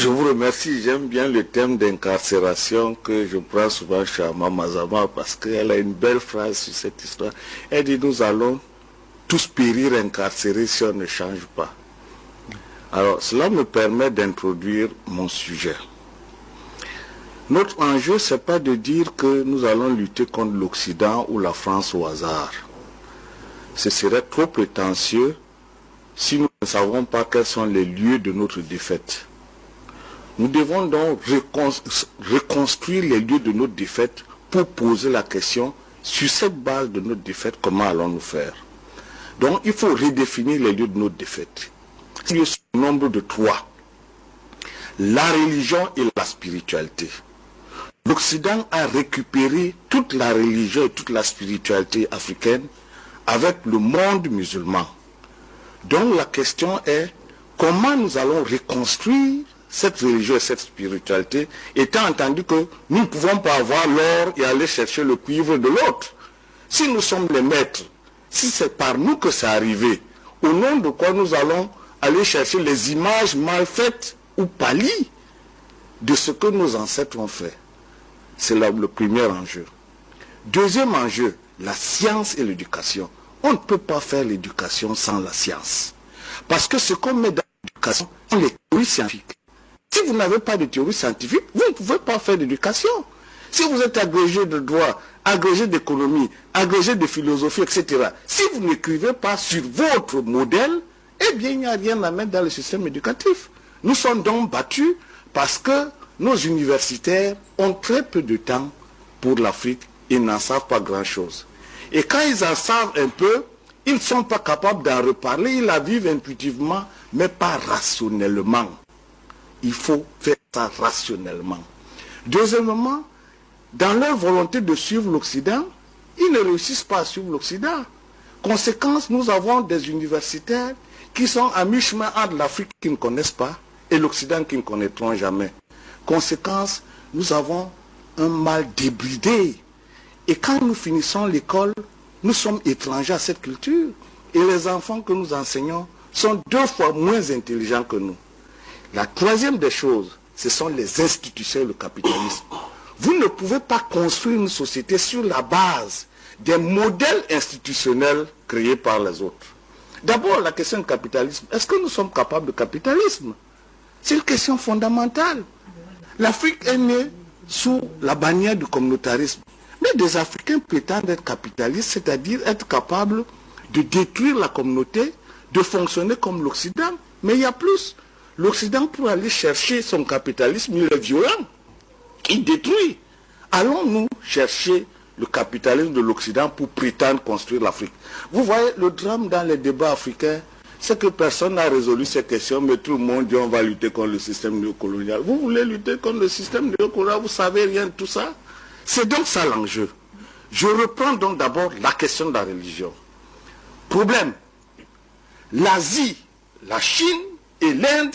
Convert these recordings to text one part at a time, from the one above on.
Je vous remercie. J'aime bien le thème d'incarcération que je prends souvent chez Mamazama parce qu'elle a une belle phrase sur cette histoire. Elle dit nous allons tous périr incarcérés si on ne change pas. Alors cela me permet d'introduire mon sujet. Notre enjeu, ce n'est pas de dire que nous allons lutter contre l'Occident ou la France au hasard. Ce serait trop prétentieux si nous ne savons pas quels sont les lieux de notre défaite. Nous devons donc reconstruire les lieux de notre défaite pour poser la question, sur cette base de notre défaite, comment allons-nous faire? Donc il faut redéfinir les lieux de notre défaite. Il y a un nombre de 3. La religion et la spiritualité. L'Occident a récupéré toute la religion et toute la spiritualité africaine avec le monde musulman. Donc la question est, comment nous allons reconstruire cette religion et cette spiritualité, étant entendu que nous ne pouvons pas avoir l'or et aller chercher le cuivre de l'autre. Si nous sommes les maîtres, si c'est par nous que c'est arrivé, au nom de quoi nous allons aller chercher les images mal faites ou pâlies de ce que nos ancêtres ont fait? C'est le premier enjeu. Deuxième enjeu, la science et l'éducation. On ne peut pas faire l'éducation sans la science. Parce que ce qu'on met dans l'éducation, sont les théories scientifiques. Si vous n'avez pas de théorie scientifique, vous ne pouvez pas faire d'éducation. Si vous êtes agrégé de droit, agrégé d'économie, agrégé de philosophie, etc., si vous n'écrivez pas sur votre modèle, eh bien, il n'y a rien à mettre dans le système éducatif. Nous sommes donc battus parce que nos universitaires ont très peu de temps pour l'Afrique et n'en savent pas grand-chose. Et quand ils en savent un peu, ils ne sont pas capables d'en reparler, ils la vivent intuitivement, mais pas rationnellement. Il faut faire ça rationnellement. Deuxièmement, dans leur volonté de suivre l'Occident, ils ne réussissent pas à suivre l'Occident. Conséquence, nous avons des universitaires qui sont à mi-chemin entre l'Afrique qu'ils ne connaissent pas et l'Occident qu'ils ne connaîtront jamais. Conséquence, nous avons un mal débridé. Et quand nous finissons l'école, nous sommes étrangers à cette culture. Et les enfants que nous enseignons sont 2 fois moins intelligents que nous. La troisième des choses, ce sont les institutions et le capitalisme. Vous ne pouvez pas construire une société sur la base des modèles institutionnels créés par les autres. D'abord, la question du capitalisme. Est-ce que nous sommes capables de capitalisme? C'est une question fondamentale. L'Afrique est née sous la bannière du communautarisme. Mais des Africains prétendent être capitalistes, c'est-à-dire être capables de détruire la communauté, de fonctionner comme l'Occident. Mais il y a plus. L'Occident, pour aller chercher son capitalisme, il est violent. Il détruit. Allons-nous chercher le capitalisme de l'Occident pour prétendre construire l'Afrique? Vous voyez, le drame dans les débats africains, c'est que personne n'a résolu ces questions, mais tout le monde dit on va lutter contre le système néocolonial. Vous voulez lutter contre le système néocolonial, vous ne savez rien de tout ça? C'est donc ça l'enjeu. Je reprends donc d'abord la question de la religion. Problème, l'Asie, la Chine et l'Inde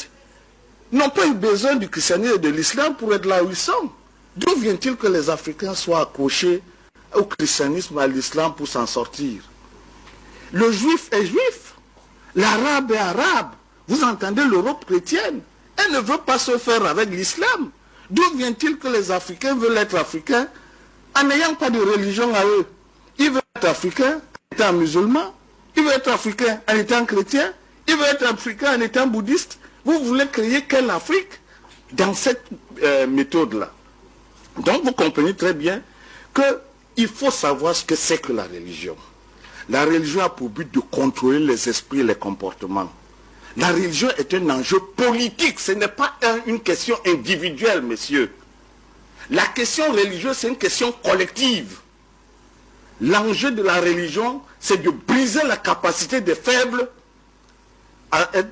n'ont pas eu besoin du christianisme et de l'islam pour être là où ils sont. D'où vient-il que les Africains soient accrochés au christianisme et à l'islam pour s'en sortir? Le juif est juif, l'arabe est arabe. Vous entendez l'Europe chrétienne? Elle ne veut pas se faire avec l'islam. D'où vient-il que les Africains veulent être africains en n'ayant pas de religion à eux? Ils veulent être africains en étant musulmans, ils veulent être africains en étant chrétiens, ils veulent être africains en étant bouddhistes. Vous voulez créer quelle Afrique dans cette méthode-là? Donc vous comprenez très bien qu'il faut savoir ce que c'est que la religion. La religion a pour but de contrôler les esprits et les comportements. La religion est un enjeu politique, ce n'est pas une question individuelle, messieurs. La question religieuse, c'est une question collective. L'enjeu de la religion, c'est de briser la capacité des faibles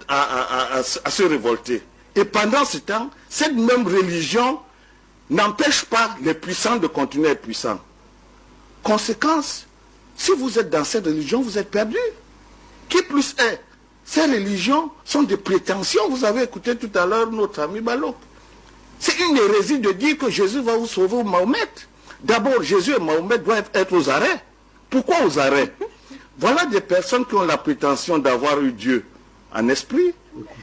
à se révolter. Et pendant ce temps, cette même religion n'empêche pas les puissants de continuer à être puissants. Conséquence, si vous êtes dans cette religion, vous êtes perdu. Qui plus est, ces religions sont des prétentions. Vous avez écouté tout à l'heure notre ami Balok. C'est une hérésie de dire que Jésus va vous sauver ou Mahomet. D'abord, Jésus et Mahomet doivent être aux arrêts. Pourquoi aux arrêts? Voilà des personnes qui ont la prétention d'avoir eu Dieu. en esprit,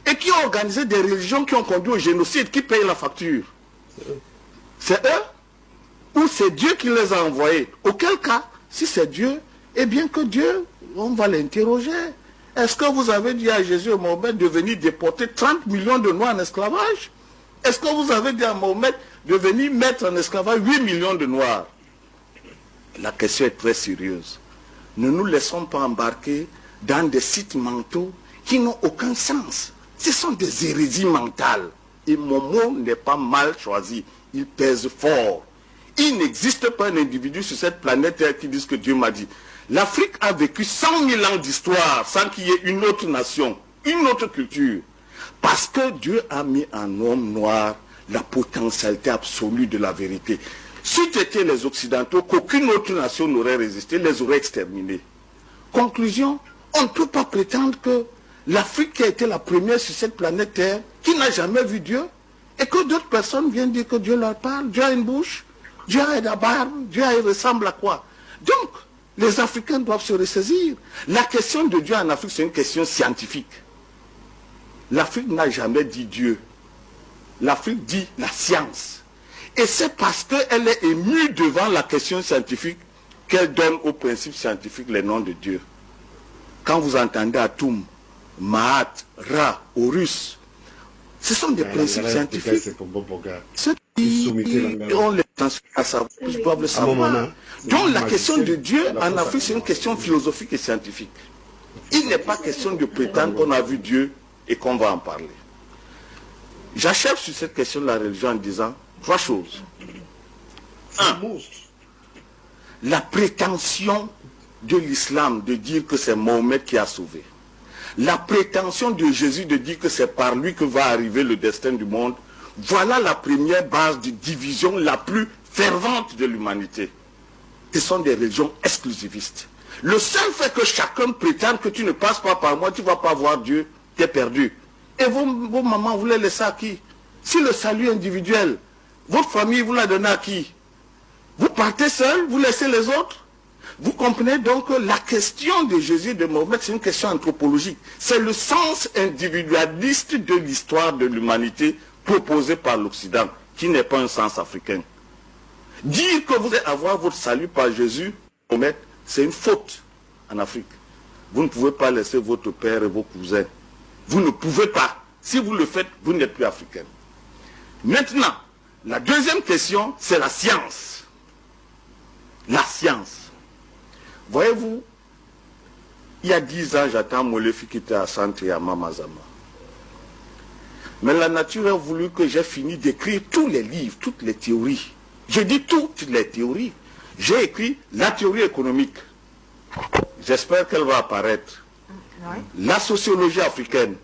et qui ont organisé des religions qui ont conduit au génocide, qui payent la facture. C'est eux ou c'est Dieu qui les a envoyés? Auquel cas, si c'est Dieu, eh bien que Dieu, on va l'interroger. Est-ce que vous avez dit à Jésus et Mohamed de venir déporter 30 millions de Noirs en esclavage? Est-ce que vous avez dit à Mohamed de venir mettre en esclavage 8 millions de Noirs? La question est très sérieuse. Ne nous laissons pas embarquer dans des sites mentaux qui n'ont aucun sens. Ce sont des hérésies mentales. Et mon mot n'est pas mal choisi. Il pèse fort. Il n'existe pas un individu sur cette planète Terre qui dise que Dieu m'a dit. L'Afrique a vécu 100 000 ans d'histoire sans qu'il y ait une autre nation, une autre culture. Parce que Dieu a mis en homme noir la potentialité absolue de la vérité. Si c'était les Occidentaux, qu'aucune autre nation n'aurait résisté, les aurait exterminés. Conclusion, on ne peut pas prétendre que l'Afrique qui a été la première sur cette planète Terre, qui n'a jamais vu Dieu, et que d'autres personnes viennent dire que Dieu leur parle, Dieu a une bouche, Dieu a une barbe, Dieu ressemble à quoi? Donc, les Africains doivent se ressaisir. La question de Dieu en Afrique, c'est une question scientifique. L'Afrique n'a jamais dit Dieu. L'Afrique dit la science. Et c'est parce qu'elle est émue devant la question scientifique qu'elle donne aux principes scientifiques les noms de Dieu. Quand vous entendez Atum, Mahat, Ra, Horus, ce sont des principes scientifiques. Ceux qui ont les intentions à savoir, ils doivent le savoir. Donc la question de Dieu en Afrique, c'est une question philosophique et scientifique. Il n'est pas question de prétendre qu'on a vu Dieu et qu'on va en parler. J'achève sur cette question de la religion en disant 3 choses. 1. La prétention de l'islam de dire que c'est Mohamed qui a sauvé. La prétention de Jésus de dire que c'est par lui que va arriver le destin du monde. Voilà la première base de division la plus fervente de l'humanité. Ce sont des religions exclusivistes. Le seul fait que chacun prétende que tu ne passes pas par moi, tu ne vas pas voir Dieu, tu es perdu. Et vos mamans, vous les laissez à qui? Si le salut individuel, votre famille, vous la donnez à qui? Vous partez seul, vous laissez les autres? Vous comprenez donc que la question de Jésus et de Mohamed, c'est une question anthropologique. C'est le sens individualiste de l'histoire de l'humanité proposé par l'Occident, qui n'est pas un sens africain. Dire que vous allez avoir votre salut par Jésus, Mohamed, c'est une faute en Afrique. Vous ne pouvez pas laisser votre père et vos cousins. Vous ne pouvez pas. Si vous le faites, vous n'êtes plus africain. Maintenant, la deuxième question, c'est la science. La science. Voyez-vous, il y a 10 ans, j'attends Molefi qui était à Centre et à Mamazama. Mais la nature a voulu que j'ai fini d'écrire tous les livres, toutes les théories. Je dis toutes les théories. J'ai écrit la théorie économique. J'espère qu'elle va apparaître. La sociologie africaine.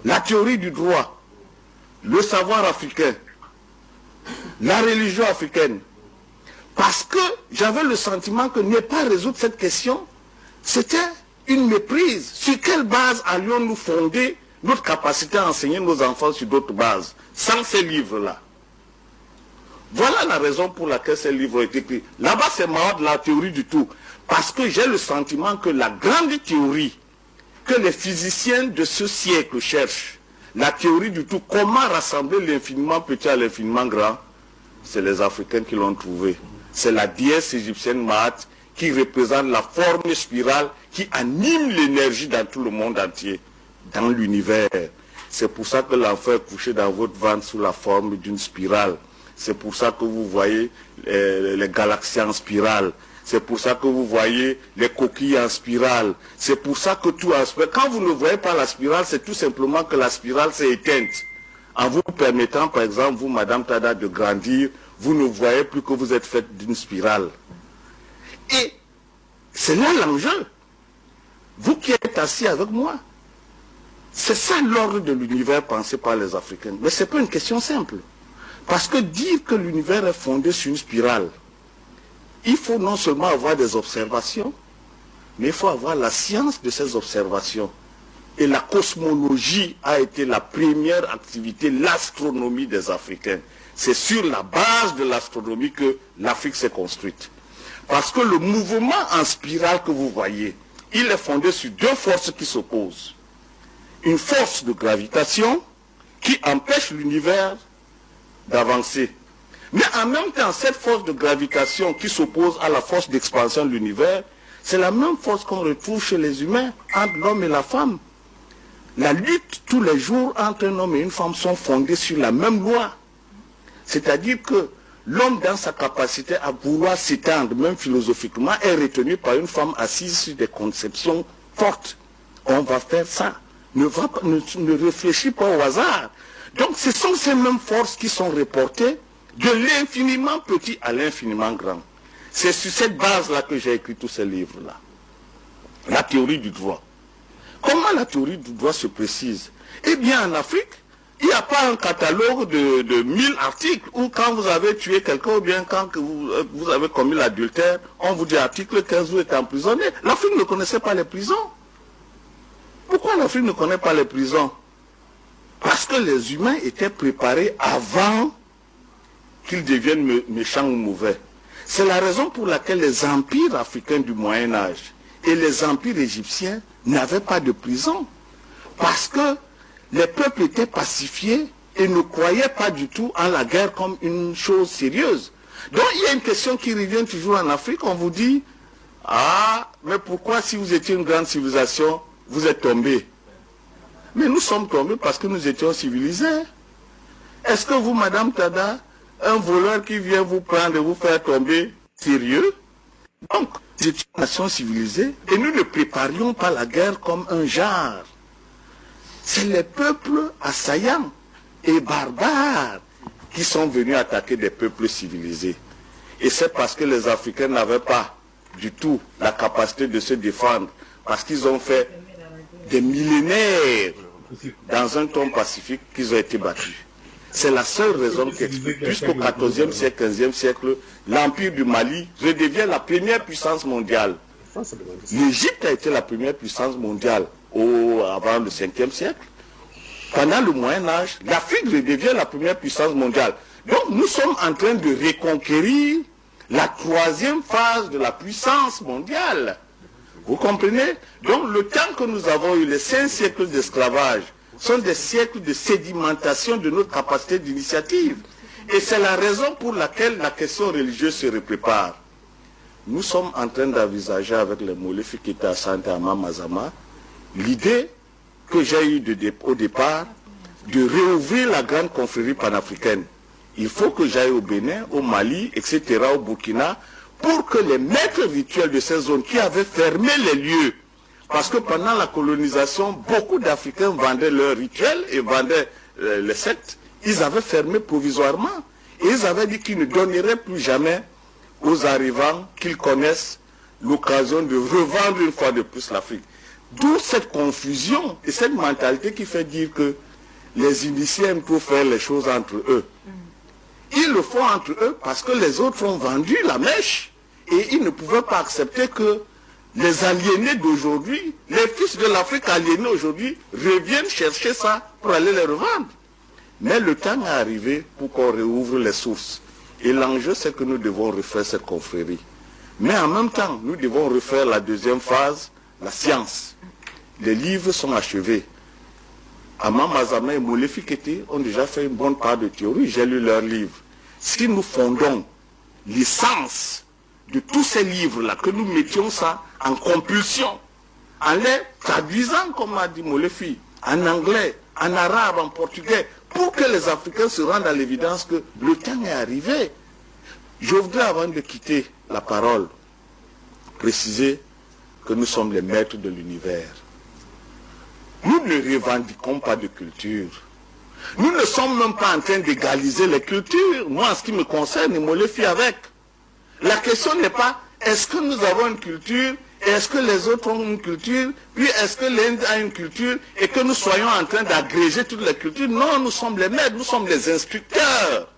La théorie du droit. Le savoir africain. La religion africaine. Parce que j'avais le sentiment que ne pas résoudre cette question, c'était une méprise. Sur quelle base allions-nous fonder notre capacité à enseigner nos enfants sur d'autres bases, sans ces livres-là? Voilà la raison pour laquelle ces livres ont été écrits. Là-bas, c'est marrant de la théorie du tout. Parce que j'ai le sentiment que la grande théorie que les physiciens de ce siècle cherchent, la théorie du tout, comment rassembler l'infiniment petit à l'infiniment grand, c'est les Africains qui l'ont trouvé. C'est la déesse égyptienne Maat qui représente la forme spirale qui anime l'énergie dans tout le monde entier, dans l'univers. C'est pour ça que l'enfant est couché dans votre ventre sous la forme d'une spirale. C'est pour ça que vous voyez les galaxies en spirale. C'est pour ça que vous voyez les coquilles en spirale. C'est pour ça que tout en spirale. Quand vous ne voyez pas la spirale, c'est tout simplement que la spirale s'est éteinte. En vous permettant, par exemple, vous, Madame Tada, de grandir, vous ne voyez plus que vous êtes faite d'une spirale. Et c'est là l'enjeu. Vous qui êtes assis avec moi, c'est ça l'ordre de l'univers pensé par les Africains. Mais ce n'est pas une question simple. Parce que dire que l'univers est fondé sur une spirale, il faut non seulement avoir des observations, mais il faut avoir la science de ces observations. Et la cosmologie a été la première activité, l'astronomie des Africains. C'est sur la base de l'astronomie que l'Afrique s'est construite. Parce que le mouvement en spirale que vous voyez, il est fondé sur 2 forces qui s'opposent. une force de gravitation qui empêche l'univers d'avancer. Mais en même temps, cette force de gravitation qui s'oppose à la force d'expansion de l'univers, c'est la même force qu'on retrouve chez les humains, entre l'homme et la femme. La lutte tous les jours entre un homme et une femme sont fondées sur la même loi. C'est-à-dire que l'homme, dans sa capacité à vouloir s'étendre, même philosophiquement, est retenu par une femme assise sur des conceptions fortes. On va faire ça. Ne réfléchis pas au hasard. Donc ce sont ces mêmes forces qui sont reportées de l'infiniment petit à l'infiniment grand. C'est sur cette base-là que j'ai écrit tous ces livres-là. La théorie du droit. Comment la théorie du droit se précise? Eh bien, en Afrique, il n'y a pas un catalogue de 1000 articles où quand vous avez tué quelqu'un ou bien quand vous avez commis l'adultère, on vous dit article 15, vous êtes emprisonné. L'Afrique ne connaissait pas les prisons. Pourquoi l'Afrique ne connaît pas les prisons? Parce que les humains étaient préparés avant qu'ils deviennent méchants ou mauvais. C'est la raison pour laquelle les empires africains du Moyen-Âge et les empires égyptiens n'avaient pas de prison. Parce que les peuples étaient pacifiés et ne croyaient pas du tout en la guerre comme une chose sérieuse. Donc il y a une question qui revient toujours en Afrique, on vous dit, ah, mais pourquoi si vous étiez une grande civilisation, vous êtes tombés? Mais nous sommes tombés parce que nous étions civilisés. Est-ce que vous, Madame Tada, un voleur qui vient vous prendre et vous faire tomber, sérieux? Donc, nous étions une nation civilisée et nous ne préparions pas la guerre comme un genre. C'est les peuples assaillants et barbares qui sont venus attaquer des peuples civilisés. Et c'est parce que les Africains n'avaient pas du tout la capacité de se défendre, parce qu'ils ont fait des millénaires dans un ton pacifique qu'ils ont été battus. C'est la seule raison qui explique, jusqu'au XIVe siècle, XVe siècle, l'Empire du Mali redevient la première puissance mondiale. L'Égypte a été la première puissance mondiale avant le 5e siècle. Pendant le Moyen-Âge, l'Afrique redevient la première puissance mondiale. Donc nous sommes en train de reconquérir la 3e phase de la puissance mondiale. Vous comprenez? Donc le temps que nous avons eu, les 5 siècles d'esclavage, sont des siècles de sédimentation de notre capacité d'initiative. Et c'est la raison pour laquelle la question religieuse se prépare. Nous sommes en train d'envisager avec les Molefi qui étaient à Santa Mazama l'idée que j'ai eue au départ de réouvrir la grande confrérie panafricaine. Il faut que j'aille au Bénin, au Mali, etc., au Burkina, pour que les maîtres rituels de ces zones qui avaient fermé les lieux, parce que pendant la colonisation, beaucoup d'Africains vendaient leurs rituels et vendaient les sectes, ils avaient fermé provisoirement. Et ils avaient dit qu'ils ne donneraient plus jamais aux arrivants qu'ils connaissent l'occasion de revendre une fois de plus l'Afrique. D'où cette confusion et cette mentalité qui fait dire que les initiés aiment trop faire les choses entre eux. Ils le font entre eux parce que les autres ont vendu la mèche et ils ne pouvaient pas accepter que les aliénés d'aujourd'hui, les fils de l'Afrique aliénés aujourd'hui, reviennent chercher ça pour aller les revendre. Mais le temps est arrivé pour qu'on réouvre les sources. Et l'enjeu, c'est que nous devons refaire cette confrérie. Mais en même temps, nous devons refaire la 2e phase, la science. Les livres sont achevés. Ama Mazama et Molefi Kete ont déjà fait une bonne part de théorie. J'ai lu leurs livres. Si nous fondons l'essence de tous ces livres-là, que nous mettions ça en compulsion, en les traduisant, comme a dit Molefi, en anglais, en arabe, en portugais, pour que les Africains se rendent à l'évidence que le temps est arrivé. Je voudrais, avant de quitter la parole, préciser que nous sommes les maîtres de l'univers. Nous ne revendiquons pas de culture. Nous ne sommes même pas en train d'égaliser les cultures. Moi, en ce qui me concerne, je me le fie avec. La question n'est pas est-ce que nous avons une culture et est-ce que les autres ont une culture, puis est-ce que l'Inde a une culture et que nous soyons en train d'agréger toutes les cultures. Non, nous sommes les maîtres, nous sommes les instructeurs.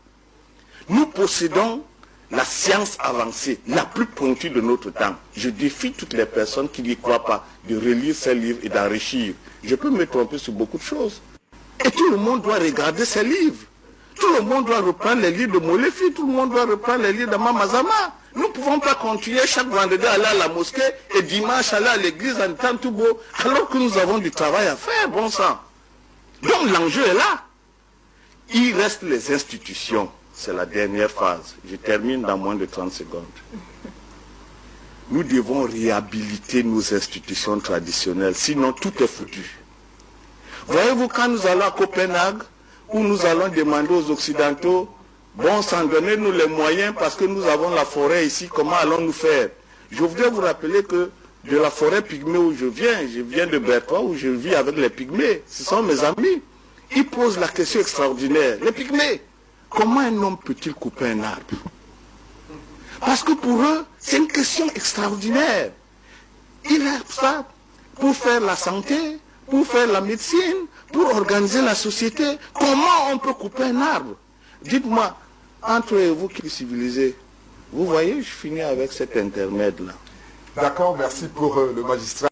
Nous possédons la science avancée, la plus pointue de notre temps. Je défie toutes les personnes qui n'y croient pas de relire ces livres et d'enrichir. Je peux me tromper sur beaucoup de choses. Et tout le monde doit regarder ces livres. Tout le monde doit reprendre les livres de Molefi, tout le monde doit reprendre les livres de Mama Mazama. Nous ne pouvons pas continuer chaque vendredi à aller à la mosquée et dimanche aller à l'église en étant tout beau, alors que nous avons du travail à faire, bon sang. Donc l'enjeu est là. Il reste les institutions. C'est la dernière phase. Je termine dans moins de 30 secondes. Nous devons réhabiliter nos institutions traditionnelles, sinon tout est foutu. Voyez-vous, quand nous allons à Copenhague, où nous allons demander aux Occidentaux, bon, sans donner nous les moyens parce que nous avons la forêt ici, comment allons-nous faire? Je voudrais vous rappeler que de la forêt pygmée où je viens de Bertois où je vis avec les pygmées, ce sont mes amis. Ils posent la question extraordinaire. Les pygmées, comment un homme peut-il couper un arbre? Parce que pour eux, c'est une question extraordinaire. Ils rêvent ça pour faire la santé, pour faire la médecine, pour organiser la société. Comment on peut couper un arbre? Dites-moi, entre vous qui êtes civilisés, vous voyez, je finis avec cet intermède-là. D'accord, merci pour le magistrat.